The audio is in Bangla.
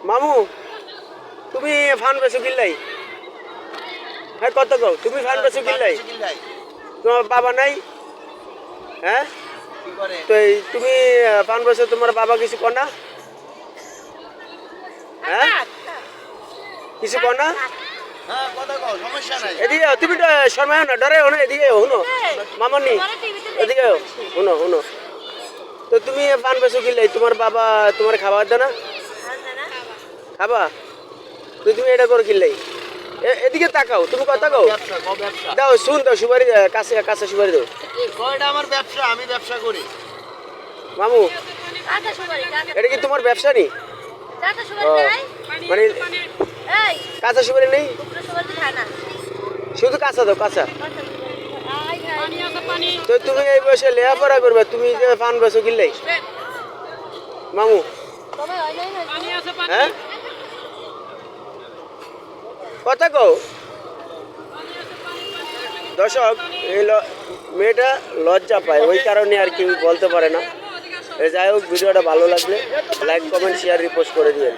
মামু তুমি ফান বেছো কিল্লাই হ্যাঁ কত কও তুমি ফান বেছো কিল্লাই তোমার বাবা নাই হ্যাঁ তো তুমি ফান বেছো তোমার বাবা কিছু কর না হ্যাঁ কিছু কর না এদিকে তুমি তো শর্মায় না ডরে না এদিকে শুনো মামানি এদিকে শুনো শুনো তো তুমি পান বেছো কিল্লাই তোমার বাবা তোমার খাবার দেয় না খাবা তো তুমি এটা করো কিল্লাই এদিকে তাকাও তুমি কথা কও দাও শুন দাও সুপারি কাছে কাছে সুপারি দাও এটা আমার ব্যবসা আমি ব্যবসা করি মামু এটা কি তোমার ব্যবসা নি মানে কাঁচা সুপারি নেই শুধু কাঁচা দাও কাঁচা তো তুমি এই বয়সে লেখাপড়া করবে তুমি যে পান বেছো কিল্লাই মামু হ্যাঁ কথা কও দর্শক এই মেয়েটা লজ্জা পায় ওই কারণে আর কেউ বলতে পারে না যাই হোক ভিডিওটা ভালো লাগলে লাইক কমেন্ট শেয়ার রিপোস্ট করে দিবেন।